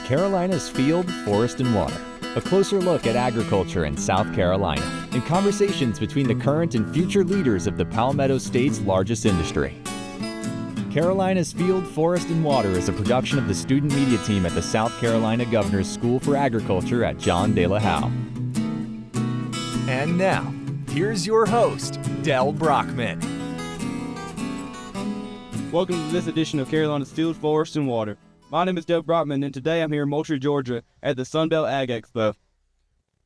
Carolina's Field, Forest, and Water. A closer look at agriculture in South Carolina and conversations between the current and future leaders of the Palmetto State's largest industry. Carolina's Field, Forest, and Water is a production of the student media team at the South Carolina Governor's School for Agriculture at John De La Howe. And now, here's your host, Del Brockman. Welcome to this edition of Carolina's Field, Forest, and Water. My name is Del Brockman, and today I'm here in Moultrie, Georgia at the Sunbelt Ag Expo.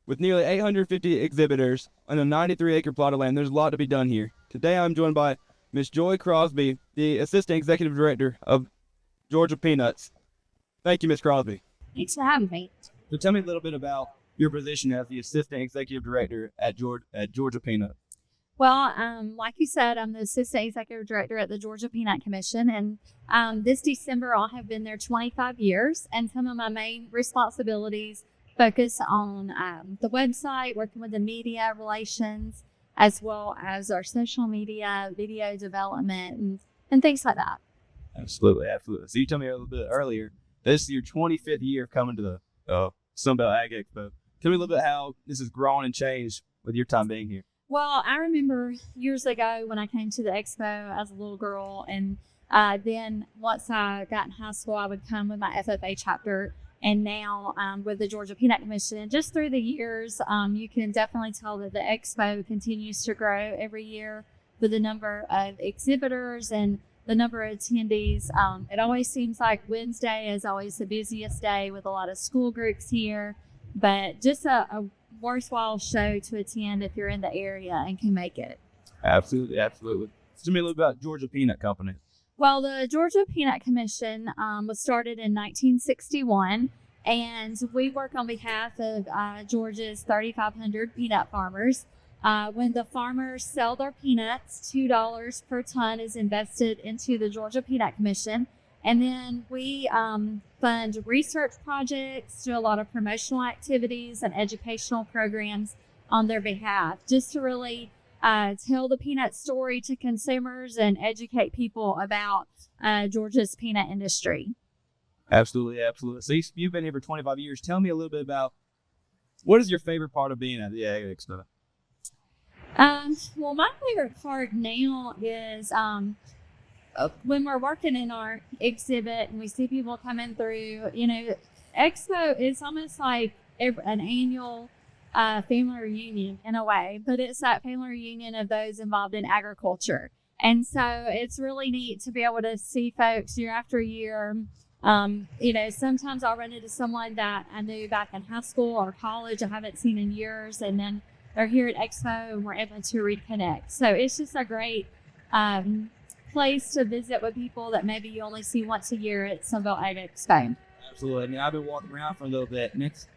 With nearly 850 exhibitors on a 93-acre plot of land, there's a lot to be done here. Today I'm joined by Ms. Joy Crosby, the Assistant Executive Director of Georgia Peanuts. Thank you, Ms. Crosby. Thanks for having me. So tell me a little bit about your position as the Assistant Executive Director at Georgia Peanuts. Well, like you said, I'm the Assistant Executive Director at the Georgia Peanut Commission, and this December I'll have been there 25 years, and some of my main responsibilities focus on the website, working with the media relations, as well as our social media, video development, and things like that. Absolutely. So you told me a little bit earlier, this is your 25th year coming to the Sunbelt Ag Expo. Tell me a little bit how this has grown and changed with your time being here. Well, I remember years ago when I came to the expo as a little girl, and then once I got in high school, I would come with my FFA chapter, and now with the Georgia Peanut Commission. And just through the years, you can definitely tell that the expo continues to grow every year with the number of exhibitors and the number of attendees. It always seems like Wednesday is always the busiest day with a lot of school groups here, but just a worthwhile show to attend if you're in the area and can make it. Absolutely. Tell me a little about Georgia Peanut Company. Well, the Georgia Peanut Commission was started in 1961, and we work on behalf of Georgia's 3,500 peanut farmers. When the farmers sell their peanuts, $2 per ton is invested into the Georgia Peanut Commission. And then we fund research projects, do a lot of promotional activities and educational programs on their behalf, just to really tell the peanut story to consumers and educate people about Georgia's peanut industry. Absolutely. So you've been here for 25 years. Tell me a little bit about what is your favorite part of being at the Ag Expo? Well, my favorite part now is when we're working in our exhibit and we see people coming through, Expo is almost like an annual family reunion in a way, but it's that family reunion of those involved in agriculture. And so it's really neat to be able to see folks year after year. Sometimes I'll run into someone that I knew back in high school or college I haven't seen in years, and then they're here at Expo and we're able to reconnect. So it's just a great place to visit with people that maybe you only see once a year at Sunbelt Ag Expo. Absolutely. I mean, I've been walking around for a little bit, and it's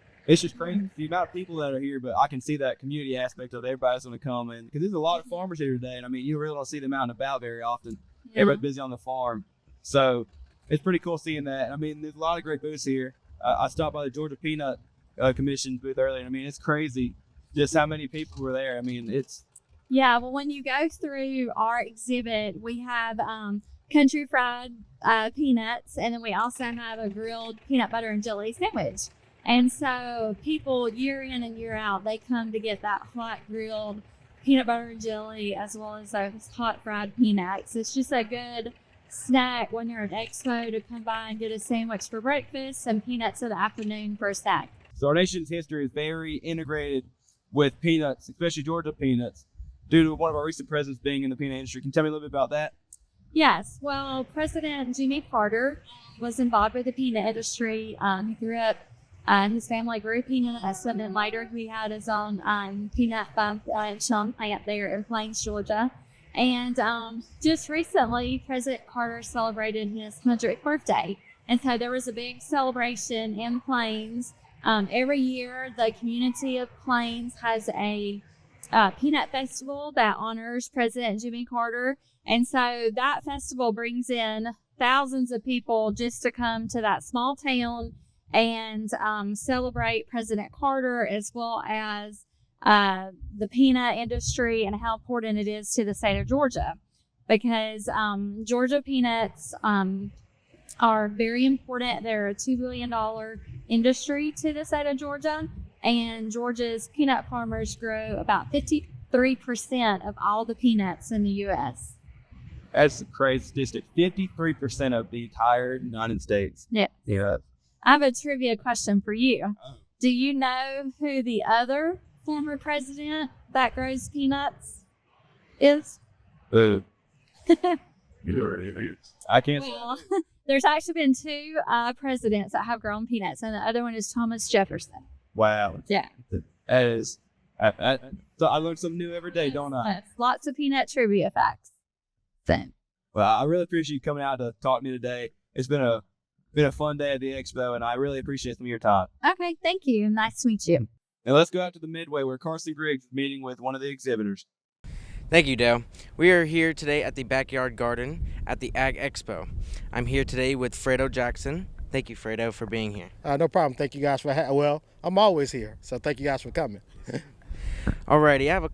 just crazy the amount of people that are here, but I can see that community aspect of everybody's going to come in, because there's a lot of farmers here today, and I mean, you really don't see them out and about very often. Yeah. Everybody's busy on the farm, so it's pretty cool seeing that. I mean, there's a lot of great booths here. I stopped by the Georgia Peanut Commission booth earlier, and I mean, it's crazy just how many people were there. I mean, Yeah, well, when you go through our exhibit, we have country fried peanuts, and then we also have a grilled peanut butter and jelly sandwich. And so people year in and year out, they come to get that hot grilled peanut butter and jelly as well as those hot fried peanuts. It's just a good snack when you're at Expo to come by and get a sandwich for breakfast and peanuts in the afternoon for a snack. So our nation's history is very integrated with peanuts, especially Georgia peanuts, due to one of our recent presidents being in the peanut industry. Can you tell me a little bit about that? Yes. Well, President Jimmy Carter was involved with the peanut industry. He grew up, his family grew peanuts, and then later he had his own peanut chum plant there in Plains, Georgia. And just recently, President Carter celebrated his 100th birthday. And so there was a big celebration in Plains. Every year, the community of Plains has a peanut festival that honors President Jimmy Carter. And so that festival brings in thousands of people just to come to that small town and celebrate President Carter, as well as the peanut industry and how important it is to the state of Georgia. Because Georgia peanuts peanuts are very important. They're a $2 billion industry to the state of Georgia, and Georgia's peanut farmers grow about 53% of all the peanuts in the U.S. That's a crazy statistic. 53% of the entire United States. Yeah. Yeah. I have a trivia question for you. Do you know who the other former president that grows peanuts is? I can't. Well, there's actually been two presidents that have grown peanuts, and the other one is Thomas Jefferson. Wow. Yeah. That is. So I learn something new every day, don't I? Yes, lots of peanut trivia facts. So. Well, I really appreciate you coming out to talk to me today. It's been a fun day at the expo, and I really appreciate some of your time. Okay, thank you. Nice to meet you. Now let's go out to the Midway where Carson Griggs is meeting with one of the exhibitors. Thank you, Dale. We are here today at the Backyard Garden at the Ag Expo. I'm here today with Fredo Jackson. Thank you, Fredo, for being here. No problem. Thank you guys for well, I'm always here, so thank you guys for coming. Alrighty,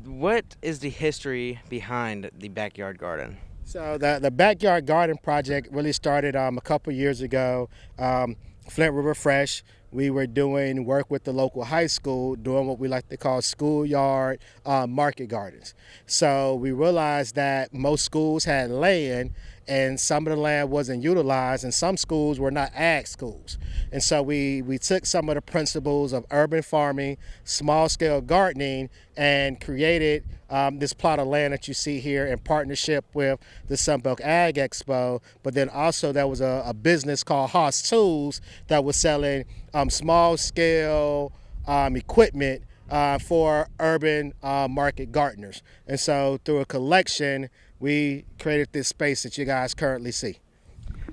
what is the history behind the Backyard Garden? So the Backyard Garden project really started a couple years ago. Flint River Fresh, we were doing work with the local high school, doing what we like to call schoolyard market gardens. So we realized that most schools had land, and some of the land wasn't utilized, and some schools were not ag schools. And so we took some of the principles of urban farming, small-scale gardening, and created this plot of land that you see here in partnership with the Sunbelt Ag Expo. But then also there was a business called Haas Tools that was selling small-scale equipment for urban market gardeners. And so through a collection, we created this space that you guys currently see.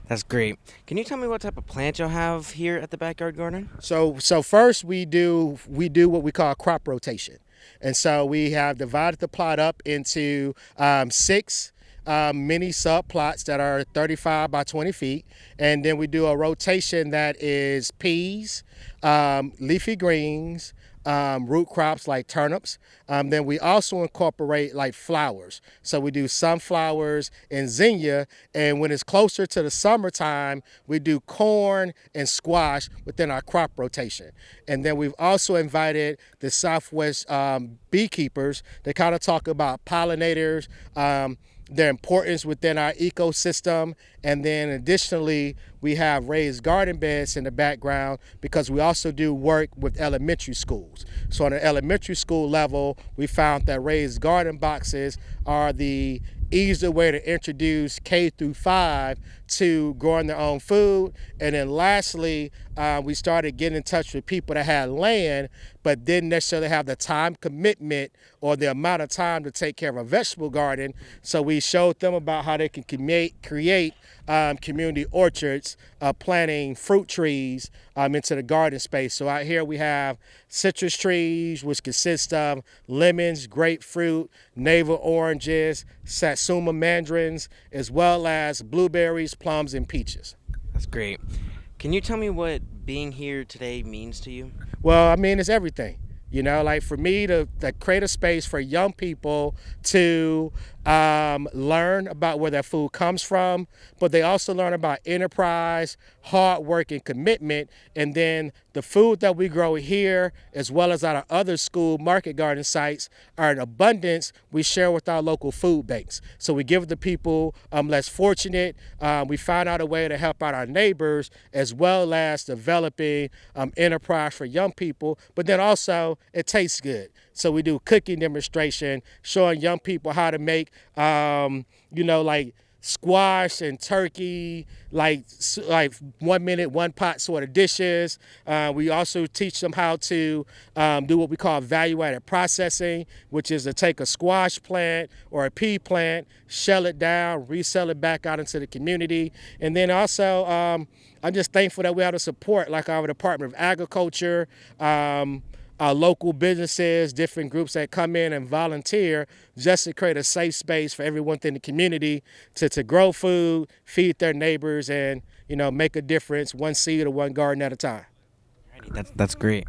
That's great. Can you tell me what type of plants you'll have here at the Backyard Garden? So first we do what we call crop rotation. And so we have divided the plot up into 6 mini subplots that are 35 by 20 feet. And then we do a rotation that is peas, leafy greens, root crops like turnips. Then we also incorporate like flowers. So we do sunflowers and zinnia. And when it's closer to the summertime, we do corn and squash within our crop rotation. And then we've also invited the Southwest beekeepers to kind of talk about pollinators, their importance within our ecosystem. And then additionally, we have raised garden beds in the background because we also do work with elementary schools. So on an elementary school level, we found that raised garden boxes are the easier way to introduce K through 5 to growing their own food. And then lastly, we started getting in touch with people that had land but didn't necessarily have the time commitment or the amount of time to take care of a vegetable garden. So we showed them about how they can create community orchards, planting fruit trees into the garden space. So out here we have citrus trees, which consist of lemons, grapefruit, navel oranges, satsuma mandarins, as well as blueberries, plums, and peaches. That's great. Can you tell me what being here today means to you? Well, I mean, it's everything. You know, like for me to create a space for young people to learn about where their food comes from, but they also learn about enterprise, hard work, and commitment. And then the food that we grow here, as well as at our other school market garden sites, are in abundance. We share with our local food banks. So we give it to people less fortunate. We find out a way to help out our neighbors, as well as developing enterprise for young people. But then also, it tastes good. So we do cooking demonstration, showing young people how to make, like squash and turkey, like 1 minute, one pot sort of dishes. We also teach them how to do what we call value-added processing, which is to take a squash plant or a pea plant, shell it down, resell it back out into the community. And then also, I'm just thankful that we have the support, like our Department of Agriculture, local businesses, different groups that come in and volunteer just to create a safe space for everyone in the community to grow food, feed their neighbors, and make a difference one seed or one garden at a time. That's great.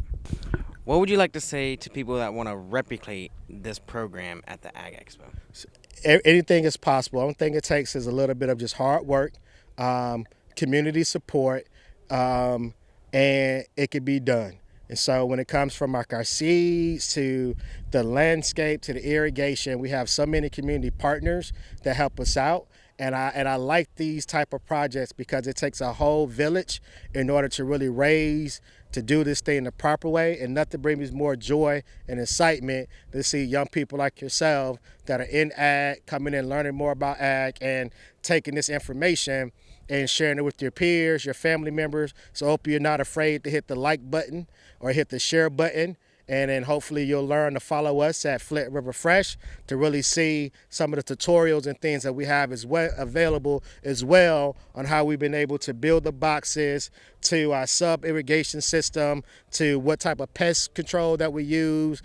What would you like to say to people that want to replicate this program at the Ag Expo? Anything is possible. The only thing it takes is a little bit of just hard work, community support, and it can be done. And so when it comes from like our seeds to the landscape to the irrigation, we have so many community partners that help us out. And I like these type of projects because it takes a whole village in order to really to do this thing the proper way. And nothing brings me more joy and excitement to see young people like yourself that are in ag, coming in, learning more about ag, and taking this information and sharing it with your peers, your family members. So I hope you're not afraid to hit the like button or hit the share button. And then hopefully you'll learn to follow us at Flint River Fresh to really see some of the tutorials and things that we have as well available as well on how we've been able to build the boxes, to our sub irrigation system, to what type of pest control that we use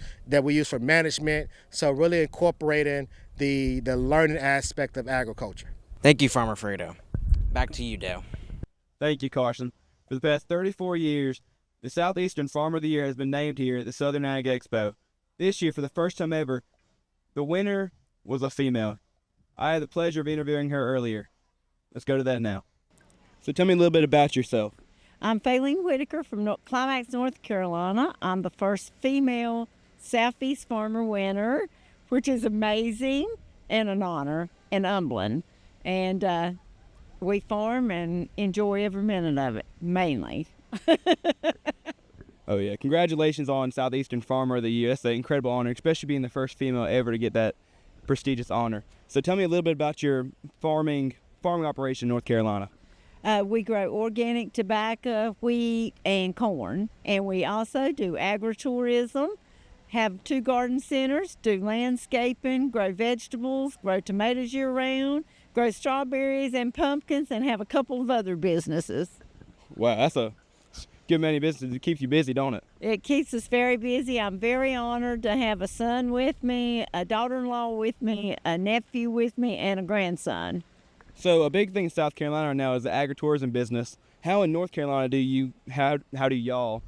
for management. So really incorporating the learning aspect of agriculture. Thank you, Farmer Fredo. Back to you, Dale. Thank you, Carson. For the past 34 years, the Southeastern Farmer of the Year has been named here at the Southern Ag Expo. This year, for the first time ever, the winner was a female. I had the pleasure of interviewing her earlier. Let's go to that now. So tell me a little bit about yourself. I'm Faylene Whitaker from Climax, North Carolina. I'm the first female Southeast Farmer winner, which is amazing and an honor and humbling. And we farm and enjoy every minute of it, mainly. Oh yeah, congratulations on Southeastern Farmer of the Year. That's an incredible honor, especially being the first female ever to get that prestigious honor. So tell me a little bit about your farming operation in North Carolina. We grow organic tobacco, wheat, and corn, and we also do agritourism, have 2 garden centers, do landscaping, grow vegetables, grow tomatoes year-round, grow strawberries and pumpkins, and have a couple of other businesses. Wow, that's a good many businesses. It keeps you busy, don't it? It keeps us very busy. I'm very honored to have a son with me, a daughter-in-law with me, a nephew with me, and a grandson. So a big thing in South Carolina right now is the agritourism business. How in North Carolina do y'all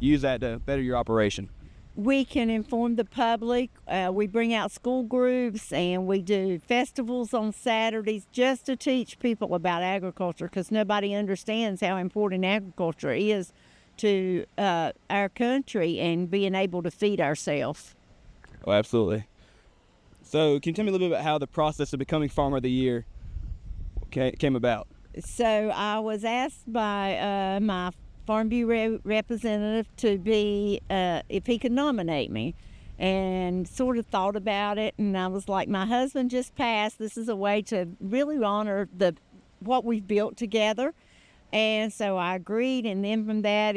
use that to better your operation? We can inform the public. We bring out school groups and we do festivals on Saturdays just to teach people about agriculture, because nobody understands how important agriculture is to our country and being able to feed ourselves. Oh, absolutely. So can you tell me a little bit about how the process of becoming Farmer of the Year came about? So I was asked by my Farm Bureau representative to be, if he could nominate me, and sort of thought about it, and I was like, my husband just passed. This is a way to really honor what we've built together. And so I agreed, and then from that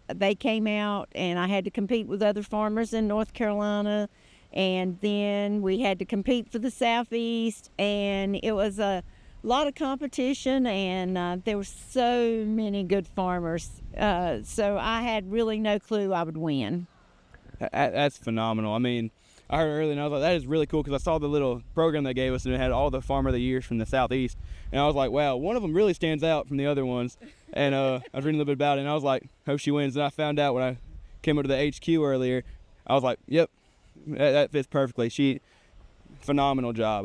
they came out, and I had to compete with other farmers in North Carolina, and then we had to compete for the Southeast, and it was a lot of competition, and there were so many good farmers. So I had really no clue I would win. That's phenomenal. I mean, I heard earlier and I was like, that is really cool, because I saw the little program they gave us and it had all the Farmer of the Years from the Southeast. And I was like, wow, one of them really stands out from the other ones. And I was reading a little bit about it and I was like, hope she wins. And I found out when I came over to the HQ earlier, I was like, yep, that fits perfectly. Phenomenal job.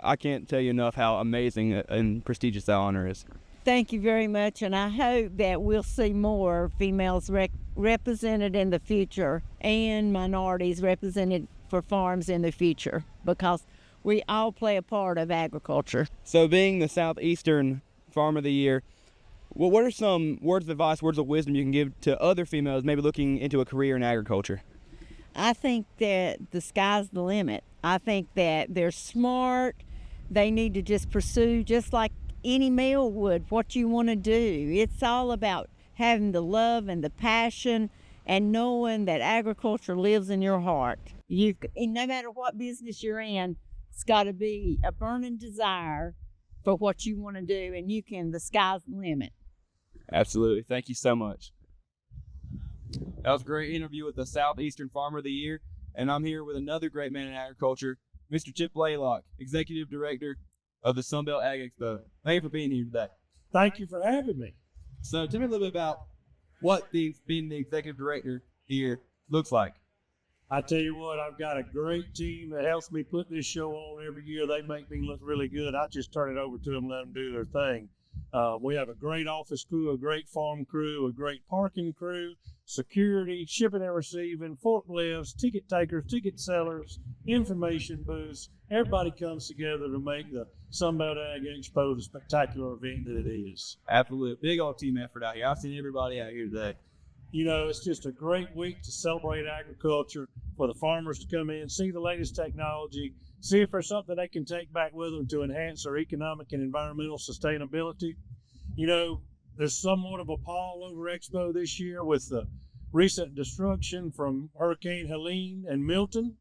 I can't tell you enough how amazing and prestigious that honor is. Thank you very much, and I hope that we'll see more females represented in the future and minorities represented for farms in the future, because we all play a part of agriculture. So being the Southeastern Farmer of the Year, what are some words of advice, words of wisdom you can give to other females maybe looking into a career in agriculture? I think that the sky's the limit. I think that they're smart. They need to just pursue, just like any male would, what you want to do. It's all about having the love and the passion and knowing that agriculture lives in your heart. And no matter what business you're in, it's got to be a burning desire for what you want to do, and the sky's the limit. Absolutely. Thank you so much. That was a great interview with the Southeastern Farmer of the Year, and I'm here with another great man in agriculture, Mr. Chip Blaylock, Executive Director of the Sunbelt Ag Expo. Thank you for being here today. Thank you for having me. So tell me a little bit about what being the Executive Director here looks like. I tell you what, I've got a great team that helps me put this show on every year. They make me look really good. I just turn it over to them and let them do their thing. We have a great office crew, a great farm crew, a great parking crew, security, shipping and receiving, forklifts, ticket takers, ticket sellers, information booths. Everybody comes together to make the Sunbelt Ag Expo the spectacular event that it is. Absolutely. Big old team effort out here. I've seen everybody out here today. You know, it's just a great week to celebrate agriculture, for the farmers to come in, see the latest technology, see if there's something they can take back with them to enhance their economic and environmental sustainability. You know, there's somewhat of a pall over Expo this year with the recent destruction from Hurricane Helene and Milton.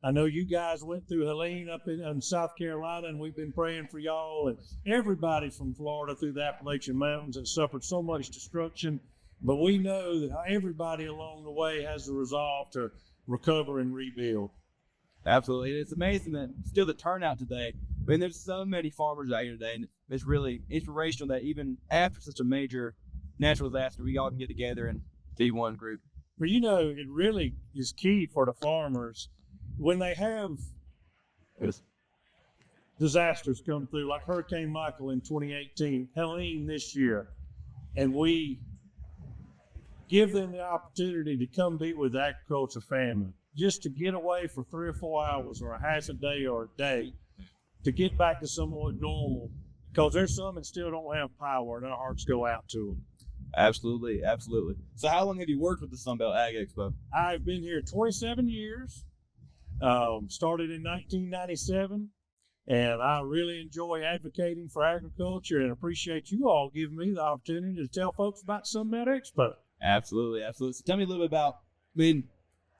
I know you guys went through Helene up in South Carolina, and we've been praying for y'all and everybody from Florida through the Appalachian Mountains that suffered so much destruction. But we know that everybody along the way has the resolve to recover and rebuild. Absolutely. And it's amazing that still the turnout today. I mean, there's so many farmers out here today, and it's really inspirational that even after such a major natural disaster, we all can get together and be one group. But you know, it really is key for the farmers when they have disasters come through, like Hurricane Michael in 2018, Helene this year, and we give them the opportunity to come be with the agriculture family, just to get away for 3 or 4 hours or a half a day or a day to get back to somewhat normal, because there's some that still don't have power and our hearts go out to them. Absolutely, absolutely. So how long have you worked with the Sunbelt Ag Expo? I've been here 27 years, started in 1997, and I really enjoy advocating for agriculture and appreciate you all giving me the opportunity to tell folks about Sunbelt Expo. Absolutely, absolutely. So tell me a little bit about, I mean,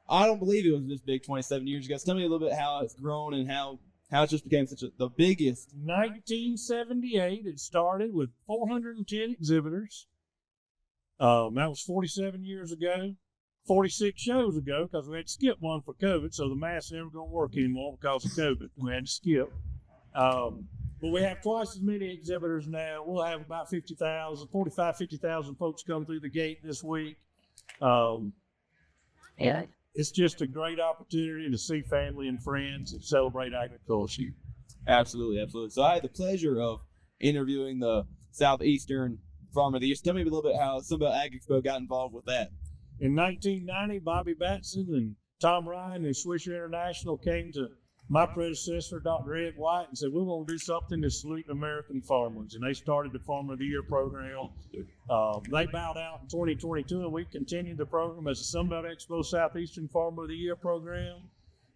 I don't believe it was this big 27 years ago. So tell me a little bit how it's grown and how it just became the biggest. 1978, it started with 410 exhibitors. That was 47 years ago, 46 shows ago, because we had to skip one for COVID, so the math's never going to work anymore because of COVID. We had to skip. But we have twice as many exhibitors now. We'll have about 50,000 folks come through the gate this week. It's just a great opportunity to see family and friends and celebrate agriculture. Absolutely, absolutely. So I had the pleasure of interviewing the Southeastern Farmer of the Year. So tell me a little bit how Sunbelt Ag Expo got involved with that. In 1990, Bobby Batson and Tom Ryan and Swisher International came to my predecessor, Dr. Ed White, and said, we want to do something to salute American farmers. And they started the Farmer of the Year program. They bowed out in 2022, and we continued the program as the Sunbelt Expo Southeastern Farmer of the Year program.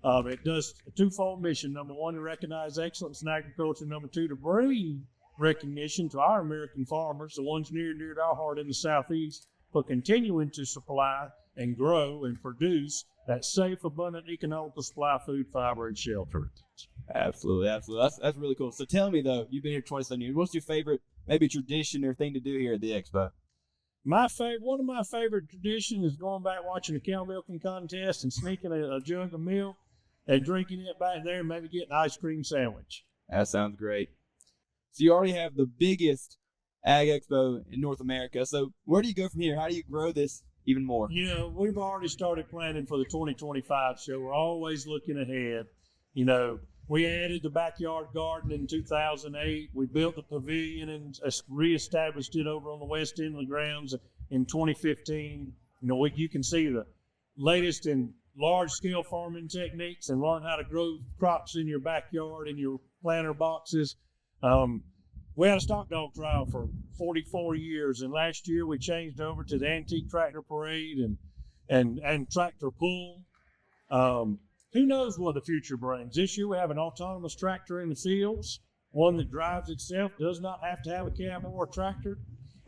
It does a twofold mission. Number one, to recognize excellence in agriculture. Number two, to bring recognition to our American farmers, the ones near and dear to our heart in the Southeast, for continuing to supply and grow and produce that safe, abundant, economical supply of food, fiber, and shelter. Absolutely, absolutely. That's really cool. So tell me, though, you've been here 27 years. What's your favorite, maybe tradition or thing to do here at the Expo? One of my favorite traditions is going back watching a cow milking contest and sneaking a jug of milk and drinking it back there and maybe getting an ice cream sandwich. That sounds great. So you already have the biggest Ag Expo in North America. So where do you go from here? How do you grow this even more? You know, we've already started planning for the 2025 show. We're always looking ahead. You know, we added the backyard garden in 2008. We built the pavilion and reestablished it over on the west end of the grounds in 2015. You know, you can see the latest in large-scale farming techniques and learn how to grow crops in your backyard in your planter boxes. We had a stock dog trial for 44 years, and last year we changed over to the antique tractor parade and tractor pull. Who knows what the future brings? This year we have an autonomous tractor in the fields, one that drives itself, does not have to have a cab or a tractor.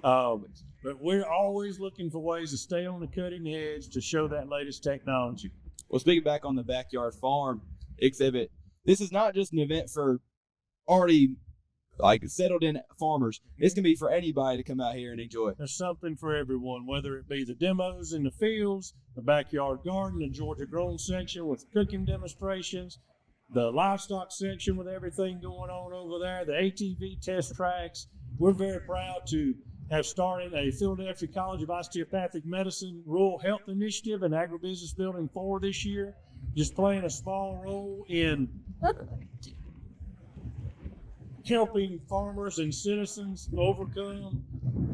But we're always looking for ways to stay on the cutting edge to show that latest technology. Well, speaking back on the Backyard Farm exhibit, this is not just an event for already settled in farmers. This can be for anybody to come out here and enjoy it. There's something for everyone, whether it be the demos in the fields, the backyard garden, the Georgia Grown section with cooking demonstrations, the livestock section with everything going on over there, the ATV test tracks. We're very proud to have started a Philadelphia College of Osteopathic Medicine Rural Health Initiative and Agribusiness Building 4 this year, just playing a small role in helping farmers and citizens overcome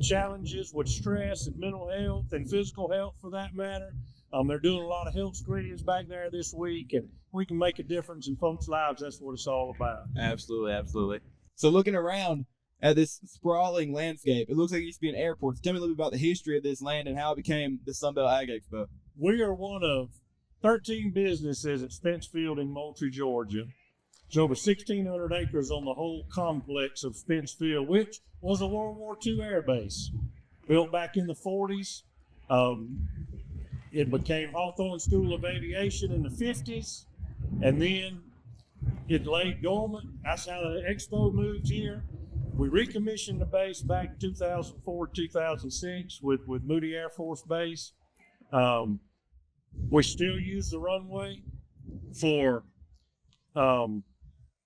challenges with stress and mental health and physical health for that matter. They're doing a lot of health screenings back there this week, and we can make a difference in folks' lives. That's what it's all about. Absolutely, absolutely. So looking around at this sprawling landscape, it looks like it used to be an airport. So tell me a little bit about the history of this land and how it became the Sunbelt Ag Expo. We are one of 13 businesses at Spence Field in Moultrie, Georgia. There's over 1,600 acres on the whole complex of Spence Field, which was a World War II air base. Built back in the 40s. It became Hawthorne School of Aviation in the 50s, and then it lay dormant. That's how the expo moved here. We recommissioned the base back in 2004, 2006 with Moody Air Force Base. We still use the runway for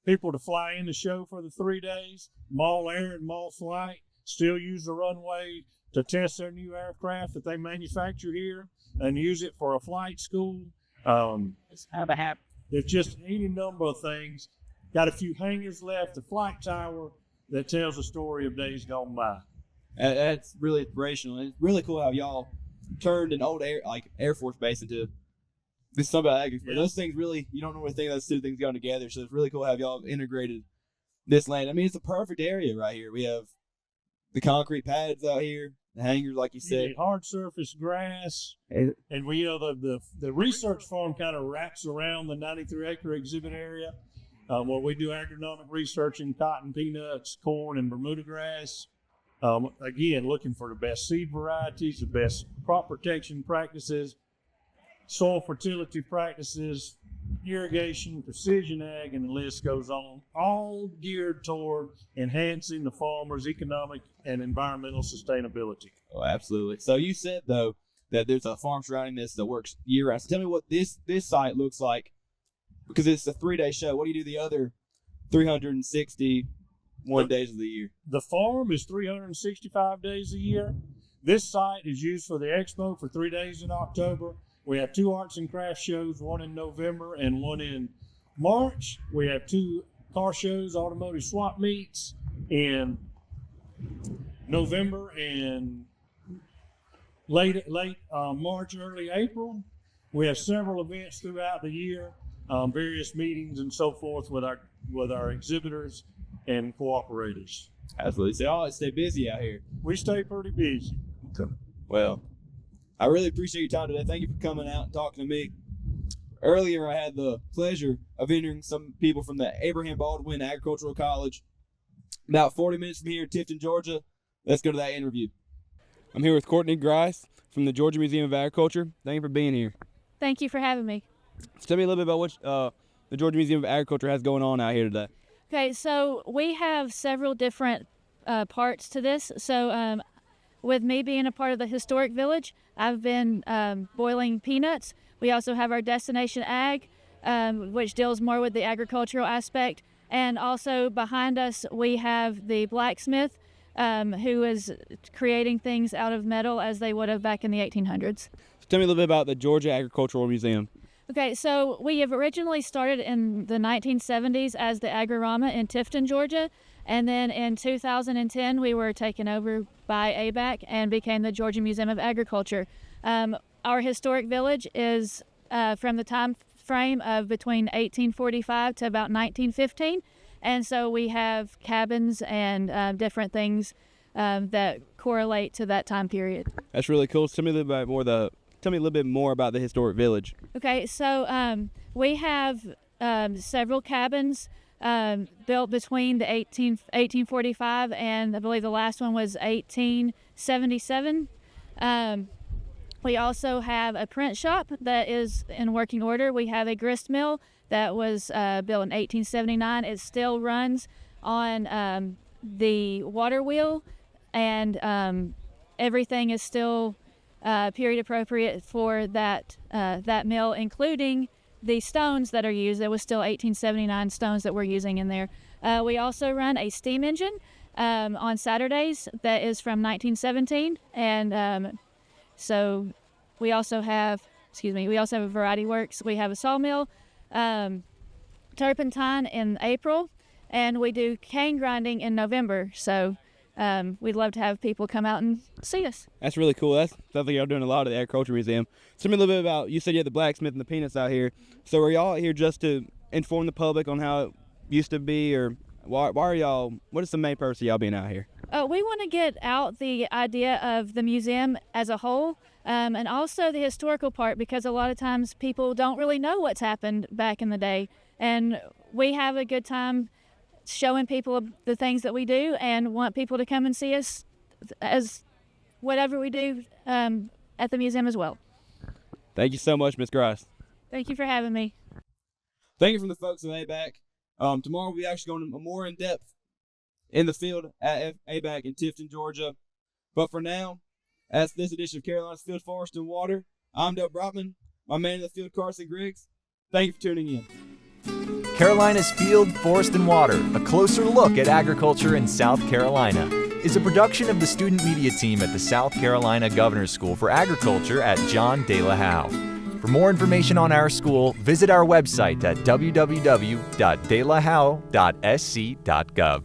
people to fly in the show for the 3 days. Mall Air and Mall Flight still use the runway to test their new aircraft that they manufacture here and use it for a flight school. There's just any number of things. Got a few hangars left, the flight tower that tells the story of days gone by. That's really inspirational. It's really cool how y'all turned an old Air Force base into this Sunbelt Ag Expo. Yeah. Those things really, you don't normally think those two things going together. So it's really cool how y'all integrated this land. I mean, it's a perfect area right here. We have the concrete pads out here, the hangars, like you said. Hard surface grass, and we the research farm kind of wraps around the 93-acre exhibit area, where we do agronomic research in cotton, peanuts, corn, and Bermuda grass. Again, looking for the best seed varieties, the best crop protection practices, soil fertility practices, irrigation, precision ag, and the list goes on, all geared toward enhancing the farmer's economic and environmental sustainability. Oh, absolutely. So you said, though, that there's a farm surrounding this that works year-round. So tell me what this site looks like, because it's a 3-day show. What do you do the other 361 days of the year? The farm is 365 days a year. This site is used for the expo for 3 days in October. We have 2 arts and crafts shows, one in November and one in March. We have 2 car shows, automotive swap meets in November and late March, early April. We have several events throughout the year, various meetings and so forth with our exhibitors and cooperators. Absolutely. So y'all stay busy out here. We stay pretty busy. Well, I really appreciate your time today. Thank you for coming out and talking to me. Earlier, I had the pleasure of interviewing some people from the Abraham Baldwin Agricultural College, about 40 minutes from here in Tifton, Georgia. Let's go to that interview. I'm here with Courtney Grice from the Georgia Museum of Agriculture. Thank you for being here. Thank you for having me. So tell me a little bit about what the Georgia Museum of Agriculture has going on out here today. Okay, so we have several different parts to this. So with me being a part of the Historic Village, I've been boiling peanuts. We also have our Destination Ag, which deals more with the agricultural aspect. And also behind us, we have the blacksmith, who is creating things out of metal as they would have back in the 1800s. So tell me a little bit about the Georgia Agricultural Museum. Okay, so we have originally started in the 1970s as the Agrirama in Tifton, Georgia. And then in 2010, we were taken over by ABAC and became the Georgia Museum of Agriculture. Our historic village is from the time frame of between 1845 to about 1915. And so we have cabins and different things that correlate to that time period. That's really cool. Tell me a little bit more about the historic village. Okay, so we have several cabins built between the 1845 and I believe the last one was 1877. We also have a print shop that is in working order. We have a grist mill that was built in 1879. It still runs on the water wheel, and everything is still period appropriate for that mill, including the stones that are used. There was still 1879 stones that we're using in there. We also run a steam engine on Saturdays that is from 1917, and so we also have a variety works. We have a sawmill, turpentine in April, and we do cane grinding in November. So we'd love to have people come out and see us. That's really cool. That's something y'all doing a lot at the Agriculture Museum. Tell me a little bit about, you said you had the blacksmith and the peanuts out here. So are y'all out here just to inform the public on how it used to be, or why are y'all, what is the main purpose of y'all being out here? We want to get out the idea of the museum as a whole, and also the historical part, because a lot of times people don't really know what's happened back in the day. And we have a good time showing people the things that we do and want people to come and see us as whatever we do at the museum as well. Thank you so much, Ms. Grice. Thank you for having me. Thank you from the folks at ABAC. Tomorrow we'll be actually going more in depth in the field at ABAC in Tifton, Georgia. But for now, that's this edition of Carolina's Field, Forest, and Water. I'm Dale Brockman, my man in the field, Carson Griggs. Thank you for tuning in. Carolina's Field, Forest, and Water, a closer look at agriculture in South Carolina, is a production of the student media team at the South Carolina Governor's School for Agriculture at John De La Howe. For more information on our school, visit our website at www.delahowe.sc.gov.